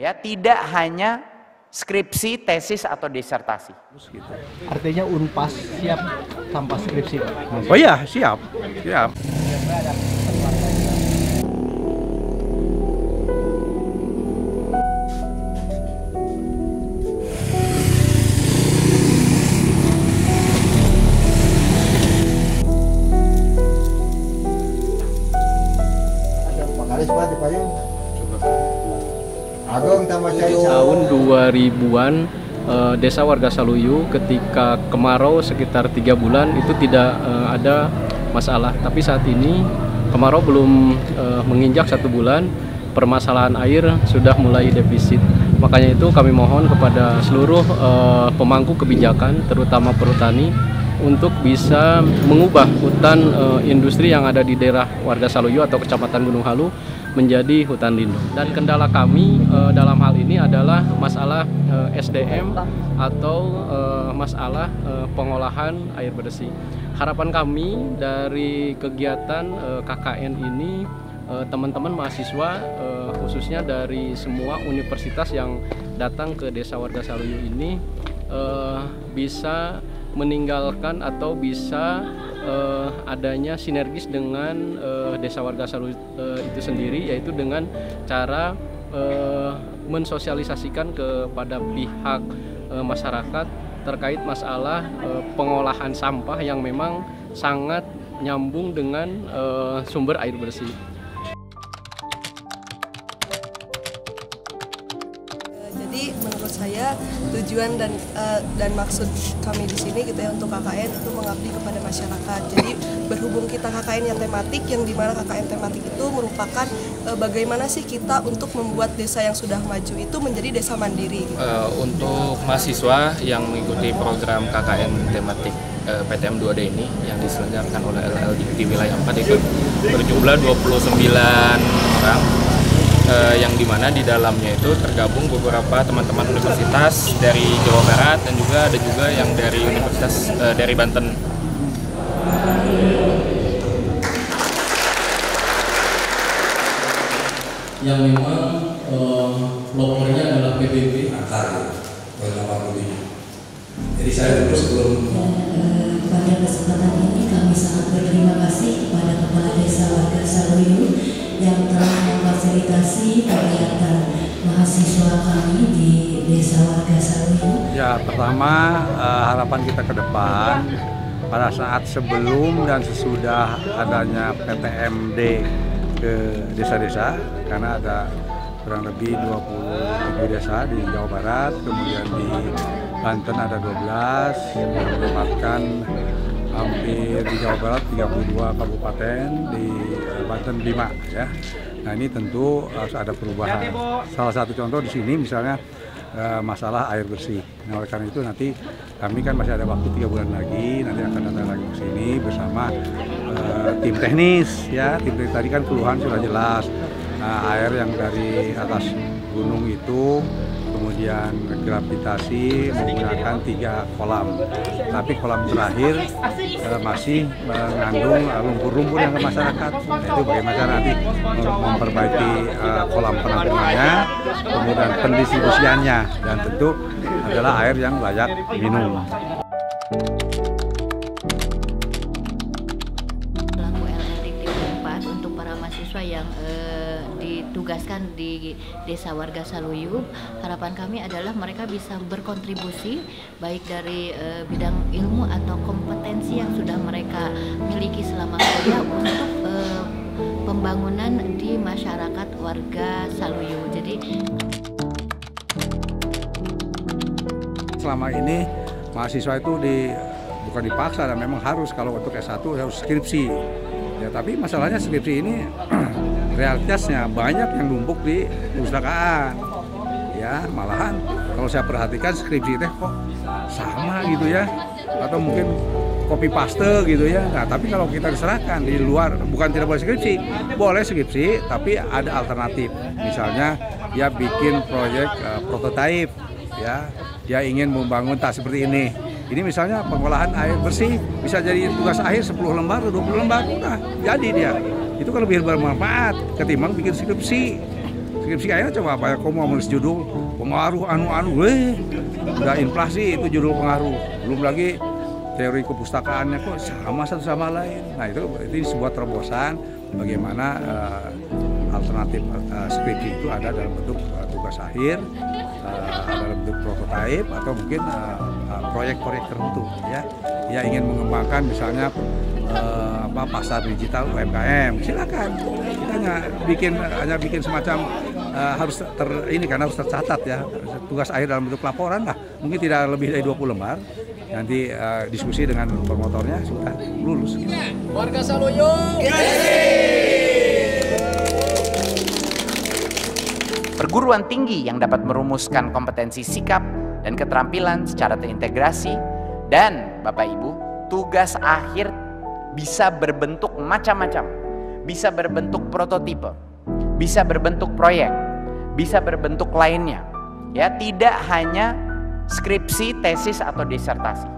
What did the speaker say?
Ya, tidak hanya skripsi, tesis atau disertasi. Artinya Unpas siap tanpa skripsi, Pak? Oh iya, siap. Siap. Tahun 2000-an Desa Warga Saluyu ketika kemarau sekitar 3 bulan itu tidak ada masalah. Tapi saat ini kemarau belum menginjak 1 bulan, permasalahan air sudah mulai defisit. Makanya itu kami mohon kepada seluruh pemangku kebijakan, terutama perhutani, untuk bisa mengubah hutan industri yang ada di daerah Warga Saluyu atau Kecamatan Gunung Halu menjadi hutan lindung. Dan kendala kami dalam hal ini adalah masalah SDM atau masalah pengolahan air bersih. Harapan kami dari kegiatan KKN ini, teman-teman mahasiswa khususnya dari semua universitas yang datang ke Desa Warga Saluyu ini bisa meninggalkan atau bisa adanya sinergis dengan Desa Warga Saluyu itu sendiri, yaitu dengan cara mensosialisasikan kepada pihak masyarakat terkait masalah pengolahan sampah yang memang sangat nyambung dengan sumber air bersih. Jadi menurut saya tujuan dan maksud kami di sini gitu ya untuk KKN itu mengabdi kepada masyarakat. Jadi berhubung kita KKN yang tematik, yang dimana KKN tematik itu merupakan bagaimana sih kita untuk membuat desa yang sudah maju itu menjadi desa mandiri. Gitu. Untuk mahasiswa yang mengikuti program KKN tematik PTM 2D ini yang diselenggarakan oleh LL di wilayah 4 itu berjumlah 29 orang. Yang dimana di dalamnya itu tergabung beberapa teman-teman universitas dari Jawa Barat dan juga ada juga yang dari universitas dari Banten. Yang memang lopornya adalah PBB akar jadi saya terus belum. Pada kesempatan ini kami sangat berterima kasih kepada Kepala Desa Warga Saluyu yang telah memfasilitasi kegiatan mahasiswa kami di Desa Warga Saluyu. Ya, pertama harapan kita ke depan pada saat sebelum dan sesudah adanya PTMD ke desa-desa, karena ada kurang lebih 27 desa di Jawa Barat, kemudian di Banten ada 12, menempatkan hampir di Jawa Barat 32 kabupaten, di Banten 5 ya. Nah, ini tentu harus ada perubahan. Salah satu contoh di sini misalnya masalah air bersih. Nah, oleh karena itu nanti kami kan masih ada waktu 3 bulan lagi, nanti akan datang lagi ke sini bersama tim teknis ya. Tim teknis tadi kan keluhan sudah jelas. Nah, air yang dari atas gunung itu kemudian gravitasi menggunakan 3 kolam, tapi kolam terakhir masih mengandung lumpur-lumpur yang ke masyarakat. Nah, itu bagaimana nanti memperbaiki kolam penampungannya, kemudian pendistribusiannya, dan tentu adalah air yang layak minum. Pelaku LL4 untuk para mahasiswa yang ditugaskan di Desa Warga Saluyu, harapan kami adalah mereka bisa berkontribusi baik dari bidang ilmu atau kompetensi yang sudah mereka miliki selama kuliah untuk pembangunan di masyarakat Warga Saluyu. Jadi selama ini mahasiswa itu bukan dipaksa dan memang harus, kalau untuk S1 harus skripsi. Ya, tapi masalahnya skripsi ini realitasnya banyak yang numpuk di perpustakaan. Ya, malahan kalau saya perhatikan skripsi teh kok sama gitu ya, atau mungkin copy paste gitu ya. Nah, tapi kalau kita diserahkan di luar, bukan tidak boleh skripsi, boleh skripsi, tapi ada alternatif. Misalnya dia bikin proyek prototipe, ya, dia ingin membangun tak seperti ini. Ini misalnya pengolahan air bersih bisa jadi tugas akhir 10 lembar atau 20 lembar, udah jadi dia. Itu kan lebih bermanfaat ketimbang bikin skripsi. Skripsi kayaknya coba apa ya, kamu mau nulis judul pengaruh anu-anu, udah inflasi itu judul pengaruh, belum lagi teori kepustakaannya kok sama satu sama lain. Nah itu sebuah terobosan bagaimana alternatif skripsi itu ada dalam bentuk tugas akhir, dalam bentuk prototipe atau mungkin proyek-proyek tertentu ya ingin mengembangkan misalnya pasar digital UMKM, silakan. Kita hanya bikin semacam harus karena harus tercatat ya, tugas akhir dalam bentuk laporan lah, mungkin tidak lebih dari 20 lembar. Nanti diskusi dengan promotornya sudah lulus. Warga Saluyu. Perguruan tinggi yang dapat merumuskan kompetensi sikap dan keterampilan secara terintegrasi, dan Bapak Ibu, tugas akhir bisa berbentuk macam-macam, bisa berbentuk prototipe, bisa berbentuk proyek, bisa berbentuk lainnya. Ya, tidak hanya skripsi, tesis atau disertasi.